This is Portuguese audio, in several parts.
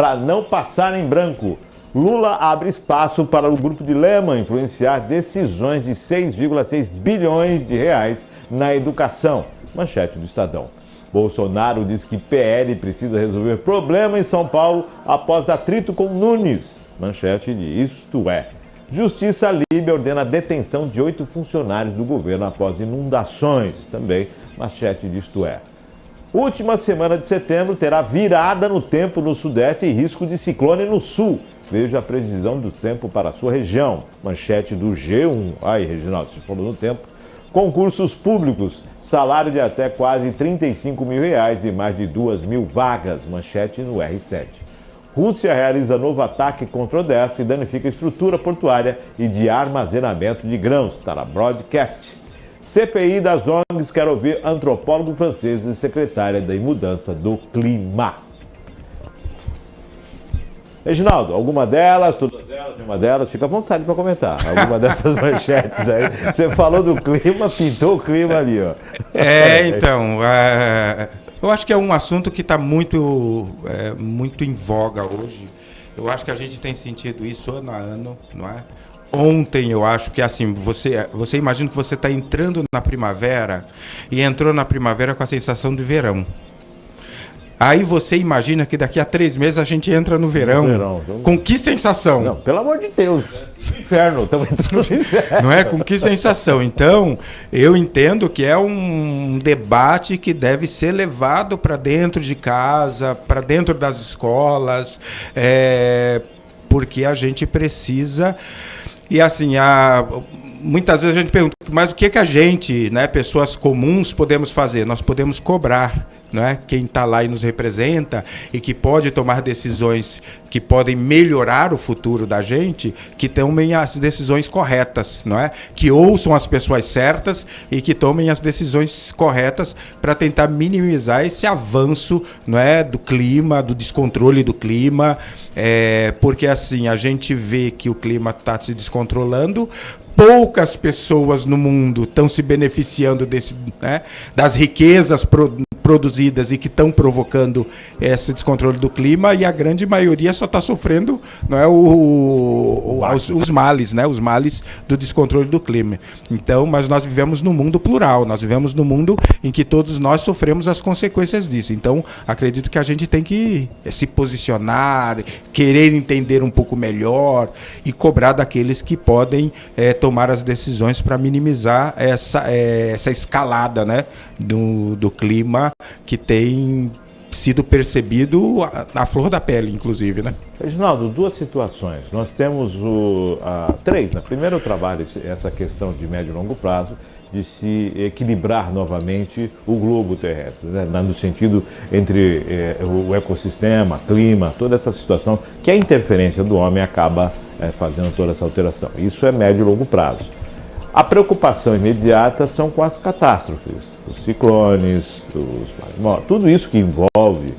para não passar em branco. Lula abre espaço para o grupo de Lehman influenciar decisões de 6,6 bilhões de reais na educação. Manchete do Estadão. Bolsonaro diz que PL precisa resolver problema em São Paulo após atrito com Nunes. Manchete de Isto É. Justiça Líbia ordena a detenção de 8 funcionários do governo após inundações. Também manchete de Isto É. Última semana de setembro terá virada no tempo no sudeste e risco de ciclone no sul. Veja a previsão do tempo para a sua região. Manchete do G1. Aí, Reginaldo, você falou no tempo. Concursos públicos. Salário de até quase 35 mil reais e mais de 2 mil vagas. Manchete no R7. Rússia realiza novo ataque contra Odessa e danifica a estrutura portuária e de armazenamento de grãos. Está na Broadcast. CPI das ONGs quer ouvir antropólogo francês e secretária da Mudança do Clima. Reginaldo, alguma delas, todas elas, nenhuma delas, fica à vontade para comentar. Alguma dessas manchetes aí. Você falou do clima, pintou o clima ali, ó. Então, eu acho que é um assunto que está muito em voga hoje. Eu acho que a gente tem sentido isso ano a ano, não é? Ontem eu acho que assim, você imagina que você está entrando na primavera e entrou na primavera com a sensação de verão. Aí você imagina que daqui a 3 meses a gente entra no verão. Com que sensação? Não, pelo amor de Deus. Inferno, estamos entrando no inferno. Não é? Com que sensação? Então, eu entendo que é um debate que deve ser levado para dentro de casa, para dentro das escolas, porque a gente precisa... E assim, muitas vezes a gente pergunta, mas o que a gente, né, pessoas comuns, podemos fazer? Nós podemos cobrar, não é? Quem está lá e nos representa e que pode tomar decisões que podem melhorar o futuro da gente, que tomem as decisões corretas, não é? Que ouçam as pessoas certas e que tomem as decisões corretas para tentar minimizar esse avanço, não é, do clima, do descontrole do clima, porque assim, a gente vê que o clima está se descontrolando, poucas pessoas no mundo estão se beneficiando das riquezas produzidas e que estão provocando esse descontrole do clima, e a grande maioria só está sofrendo, não é, os males, né, os males do descontrole do clima. Então, mas nós vivemos num mundo plural, nós vivemos num mundo em que todos nós sofremos as consequências disso. Então, acredito que a gente tem que se posicionar, querer entender um pouco melhor e cobrar daqueles que podem tomar as decisões para minimizar essa escalada, né, do clima que tem sido percebido na flor da pele, inclusive, né? Reginaldo, 2 situações. Nós temos 3, né? Primeiro, eu trabalho essa questão de médio e longo prazo, de se equilibrar novamente o globo terrestre, né? No sentido entre o ecossistema, clima, toda essa situação, que a interferência do homem acaba fazendo toda essa alteração. Isso é médio e longo prazo. A preocupação imediata são com as catástrofes, os ciclones, tudo isso que envolve,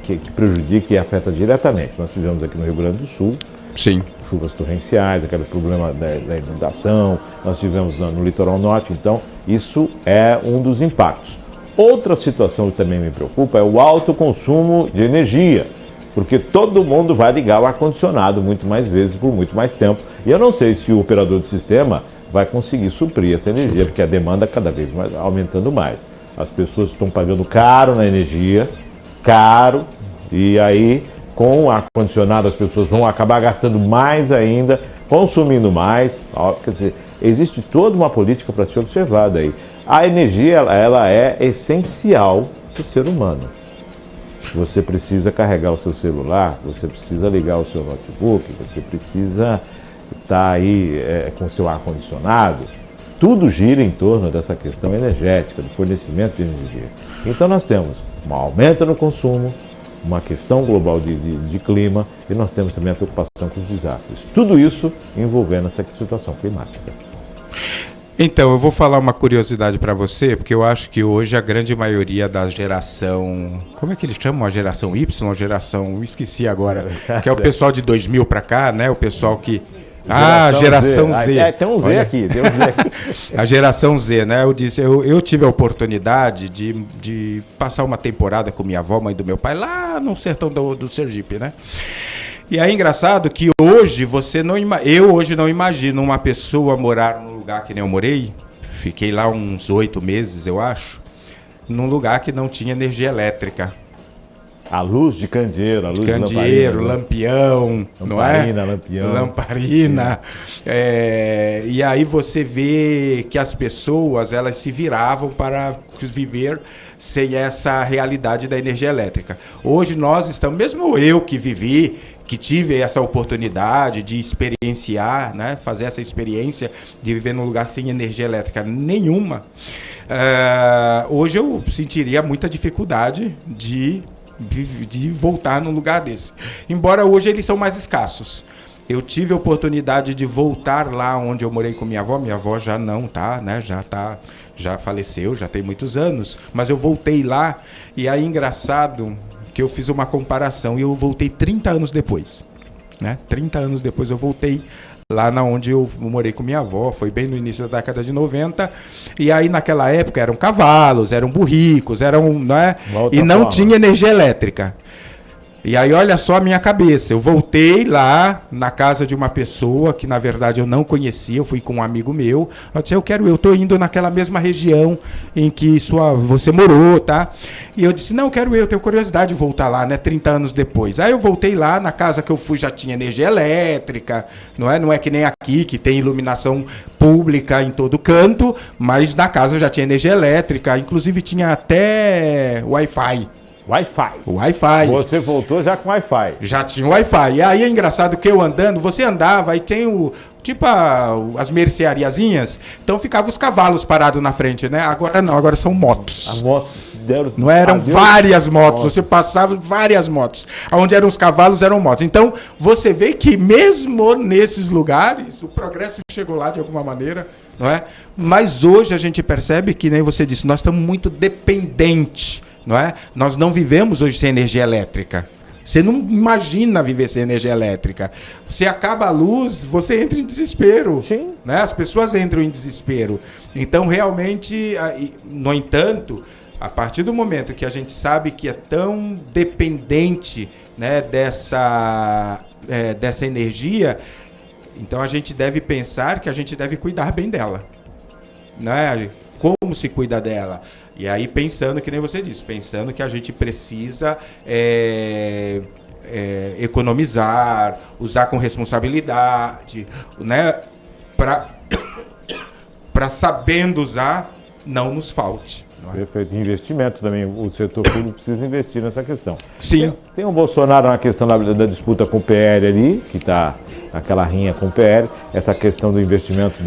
que prejudica e afeta diretamente. Nós tivemos aqui no Rio Grande do Sul, sim, chuvas torrenciais, aquele problema da inundação, nós tivemos no litoral norte, então isso é um dos impactos. Outra situação que também me preocupa é o alto consumo de energia, porque todo mundo vai ligar o ar-condicionado muito mais vezes, por muito mais tempo, e eu não sei se o operador do sistema vai conseguir suprir essa energia, porque a demanda cada vez mais aumentando mais. As pessoas estão pagando caro na energia, e aí com o ar-condicionado as pessoas vão acabar gastando mais ainda, consumindo mais. Quer dizer, existe toda uma política para ser observada aí. A energia, ela é essencial para o ser humano. Você precisa carregar o seu celular, você precisa ligar o seu notebook, você precisa estar aí com o seu ar-condicionado. Tudo gira em torno dessa questão energética, do fornecimento de energia. Então nós temos um aumento no consumo, uma questão global de clima, e nós temos também a preocupação com os desastres. Tudo isso envolvendo essa situação climática. Então, eu vou falar uma curiosidade para você, porque eu acho que hoje a grande maioria da geração... Como é que eles chamam? A geração Y? A geração... Esqueci agora. Que é o pessoal de 2000 para cá, né? O pessoal que... Geração Z. Tem um Z aqui, tem um Z aqui. A geração Z, né? Eu tive a oportunidade de passar uma temporada com minha avó, mãe do meu pai, lá no sertão do Sergipe, né? E é engraçado que hoje eu hoje não imagino uma pessoa morar num lugar que nem eu morei. Fiquei lá uns 8 meses, eu acho, num lugar que não tinha energia elétrica. A luz de candeeiro, a luz de candeeiro, lamparina, lampião, não é? Lampião. Lamparina. E aí você vê que as pessoas, elas se viravam para viver sem essa realidade da energia elétrica. Hoje nós estamos, mesmo eu que tive essa oportunidade de experienciar, né, fazer essa experiência de viver num lugar sem energia elétrica nenhuma, hoje eu sentiria muita dificuldade de voltar num lugar desse. Embora hoje eles são mais escassos. Eu tive a oportunidade de voltar lá onde eu morei com minha avó já não tá, né? Já faleceu, já tem muitos anos, mas eu voltei lá e aí engraçado que eu fiz uma comparação e eu voltei 30 anos depois, né? 30 anos depois eu voltei lá na onde eu morei com minha avó, foi bem no início da década de 90, e aí naquela época eram cavalos, eram burricos, né? E não tinha energia elétrica. E aí olha só a minha cabeça, eu voltei lá na casa de uma pessoa que na verdade eu não conhecia, eu fui com um amigo meu, eu disse, eu tô indo naquela mesma região em que você morou, tá? E eu disse, não, eu tenho curiosidade de voltar lá, né, 30 anos depois. Aí eu voltei lá, na casa que eu fui já tinha energia elétrica, não é que nem aqui, que tem iluminação pública em todo canto, mas na casa já tinha energia elétrica, inclusive tinha até Wi-Fi. Wi-Fi. Você voltou já com Wi-Fi. Já tinha Wi-Fi. E aí é engraçado que eu andando, você andava e tem as merceariazinhas, então ficavam os cavalos parados na frente, né? Agora não, agora são motos. As motos deram... Não eram várias motos, você passava várias motos. Onde eram os cavalos, eram motos. Então, você vê que mesmo nesses lugares, o progresso chegou lá de alguma maneira, não é? Mas hoje a gente percebe que, nem você disse, nós estamos muito dependentes. Não é? Nós não vivemos hoje sem energia elétrica. Você não imagina viver sem energia elétrica. Você acaba a luz, você entra em desespero. Sim. Né? As pessoas entram em desespero. Então, realmente, no entanto, a partir do momento que a gente sabe que é tão dependente, né, dessa energia, então a gente deve pensar que a gente deve cuidar bem dela. Né? Como se cuida dela? E aí pensando, que nem você disse, pensando que a gente precisa economizar, usar com responsabilidade, né? Para sabendo usar, não nos falte. Não é? Perfeito. Investimento também, o setor público precisa investir nessa questão. Sim. Tem o Bolsonaro na questão da disputa com o PL ali, que está aquela rinha com o PL, essa questão do investimento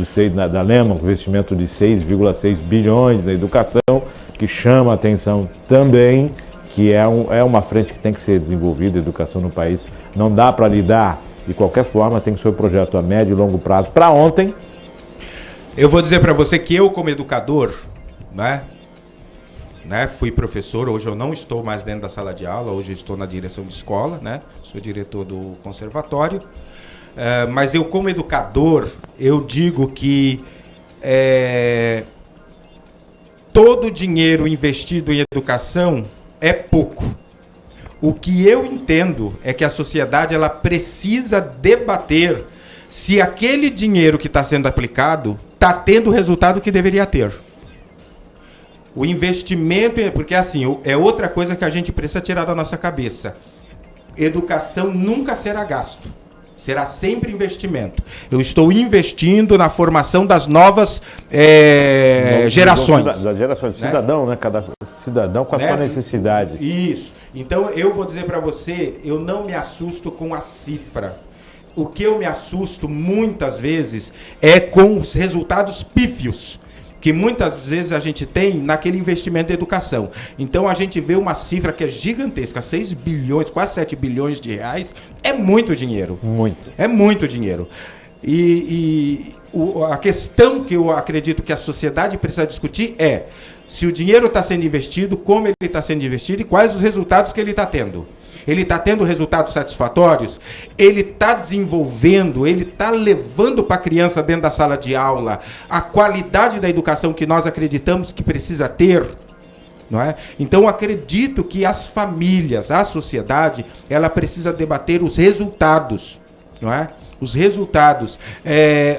da Lehman, investimento de 6,6 bilhões na educação, que chama a atenção também, que é uma frente que tem que ser desenvolvida, a educação no país. Não dá para lidar de qualquer forma, tem que ser um projeto a médio e longo prazo. Para ontem... Eu vou dizer para você que eu, como educador, né, fui professor, hoje eu não estou mais dentro da sala de aula, hoje eu estou na direção de escola, né, sou diretor do conservatório, mas eu, como educador, eu digo que todo o dinheiro investido em educação é pouco. O que eu entendo é que a sociedade ela precisa debater se aquele dinheiro que está sendo aplicado está tendo o resultado que deveria ter. O investimento, porque assim, é outra coisa que a gente precisa tirar da nossa cabeça. Educação nunca será gasto. Será sempre investimento. Eu estou investindo na formação das novas gerações. Das gerações. Né? Cidadão, né? Cada cidadão com a sua necessidade. Isso. Então, eu vou dizer para você, eu não me assusto com a cifra. O que eu me assusto, muitas vezes, é com os resultados pífios que muitas vezes a gente tem naquele investimento de educação. Então a gente vê uma cifra que é gigantesca, 6 bilhões, quase 7 bilhões de reais, é muito dinheiro. Muito. É muito dinheiro. A questão que eu acredito que a sociedade precisa discutir é se o dinheiro está sendo investido, como ele está sendo investido e quais os resultados que ele está tendo. Ele está tendo resultados satisfatórios? Ele está desenvolvendo, ele está levando para a criança dentro da sala de aula a qualidade da educação que nós acreditamos que precisa ter? Não é? Então, acredito que as famílias, a sociedade, ela precisa debater os resultados, não é? Os resultados.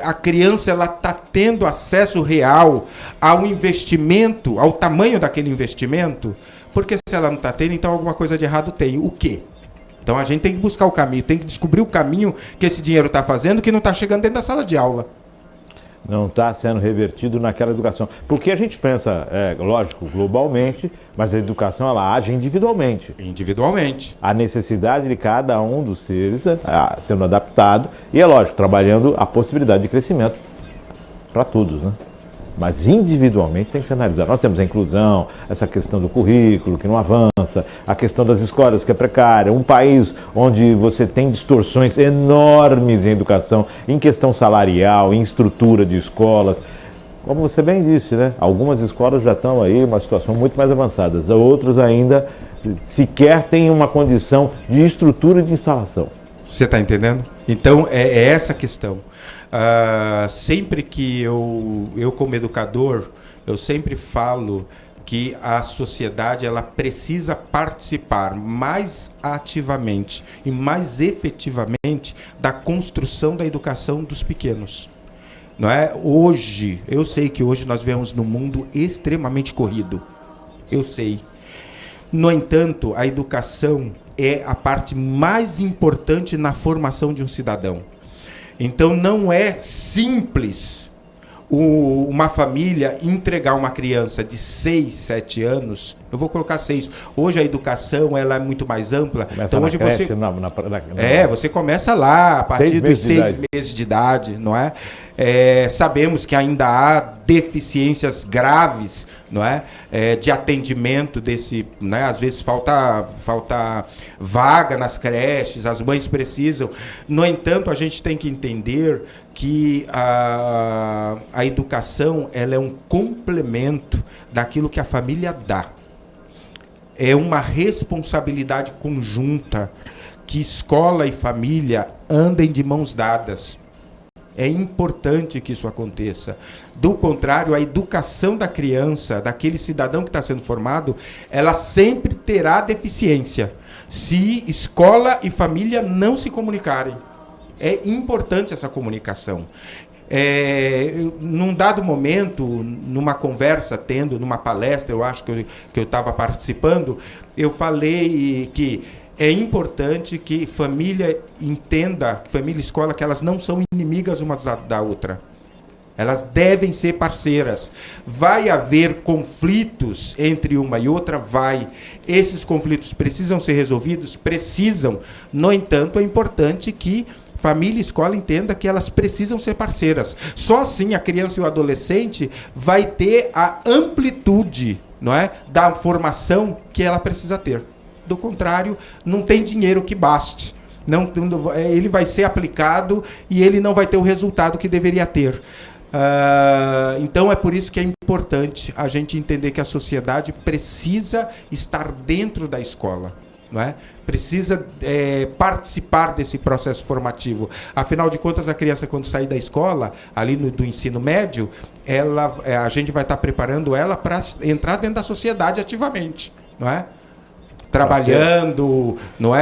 A criança está tendo acesso real ao investimento, ao tamanho daquele investimento, porque se ela não está tendo, então alguma coisa de errado tem. O quê? Então a gente tem que buscar o caminho, tem que descobrir o caminho que esse dinheiro está fazendo, que não está chegando dentro da sala de aula. Não está sendo revertido naquela educação. Porque a gente pensa, lógico, globalmente, mas a educação ela age individualmente. Individualmente. A necessidade de cada um dos seres sendo adaptado e, é lógico, trabalhando a possibilidade de crescimento para todos, né? Mas individualmente tem que ser analisado. Nós temos a inclusão, essa questão do currículo que não avança, a questão das escolas que é precária, um país onde você tem distorções enormes em educação, em questão salarial, em estrutura de escolas. Como você bem disse, né? Algumas escolas já estão aí em uma situação muito mais avançada, outras ainda sequer têm uma condição de estrutura de instalação. Você está entendendo? Então é essa a questão. Sempre que eu como educador, eu sempre falo que a sociedade ela precisa participar mais ativamente e mais efetivamente da construção da educação dos pequenos. Não é? Hoje, eu sei que hoje nós vivemos num mundo extremamente corrido. Eu sei. No entanto, a educação é a parte mais importante na formação de um cidadão. Então não é simples uma família entregar uma criança de 6, 7 anos, eu vou colocar 6. Hoje a educação ela é muito mais ampla. Começa então hoje creche, você começa lá a partir dos 6 meses de idade, não é? Sabemos que ainda há deficiências graves, não é? De atendimento desse, né? Às vezes falta vaga nas creches, as mães precisam. No entanto, a gente tem que entender que a educação ela é um complemento daquilo que a família dá. É uma responsabilidade conjunta que escola e família andem de mãos dadas. É importante que isso aconteça. Do contrário, a educação da criança, daquele cidadão que está sendo formado, ela sempre terá deficiência se escola e família não se comunicarem. É importante essa comunicação. Num dado momento, numa conversa, numa palestra, eu acho que eu estava participando, eu falei que é importante que família entenda, família e escola, que elas não são inimigas uma da outra. Elas devem ser parceiras. Vai haver conflitos entre uma e outra? Vai. Esses conflitos precisam ser resolvidos? Precisam. No entanto, é importante que família e escola entenda que elas precisam ser parceiras. Só assim a criança e o adolescente vai ter a amplitude, não é, da formação que ela precisa ter. Do contrário, não tem dinheiro que baste. Ele vai ser aplicado e ele não vai ter o resultado que deveria ter. Então é por isso que é importante a gente entender que a sociedade precisa estar dentro da escola, não é? Precisa participar desse processo formativo. Afinal de contas, a criança, quando sair da escola, ali do ensino médio, a gente vai estar preparando ela para entrar dentro da sociedade ativamente, não é? Trabalhando, não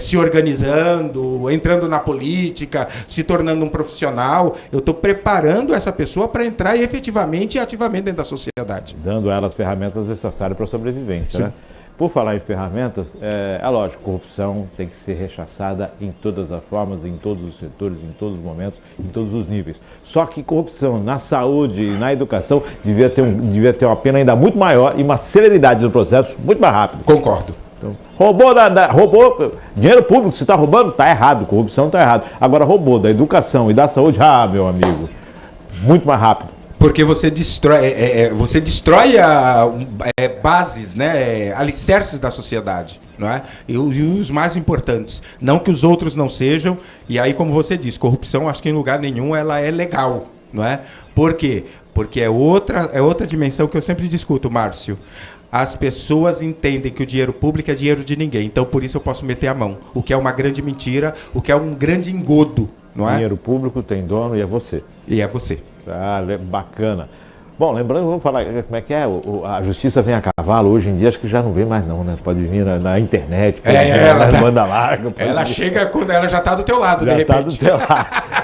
se organizando, entrando na política, se tornando um profissional. Eu estou preparando essa pessoa para entrar efetivamente e ativamente dentro da sociedade. Dando a ela as ferramentas necessárias para a sobrevivência, né? Por falar em ferramentas, é lógico, corrupção tem que ser rechaçada em todas as formas, em todos os setores, em todos os momentos, em todos os níveis. Só que corrupção na saúde e na educação devia ter uma pena ainda muito maior e uma celeridade do processo muito mais rápida. Concordo. Então, roubou dinheiro público, se está roubando, está errado, corrupção está errado. Agora, roubou da educação e da saúde, meu amigo, muito mais rápido. Porque você destrói bases, né, alicerces da sociedade, não é? E os mais importantes. Não que os outros não sejam. E aí, como você disse, corrupção, acho que em lugar nenhum ela é legal, não é? Por quê? Porque é outra dimensão que eu sempre discuto, Márcio. as pessoas entendem que o dinheiro público é dinheiro de ninguém. Então, por isso eu posso meter a mão. O que é uma grande mentira, o que é um grande engodo, não é? Dinheiro público tem dono e é você. E é você. Ah, bacana. Bom, lembrando, vamos falar como é que é, a justiça vem a cavalo, hoje em dia acho que já não vem mais não, né? Pode vir na internet, pode vir ela na banda larga. Ela chega quando ela já está do teu lado, já de repente. Já está do teu lado.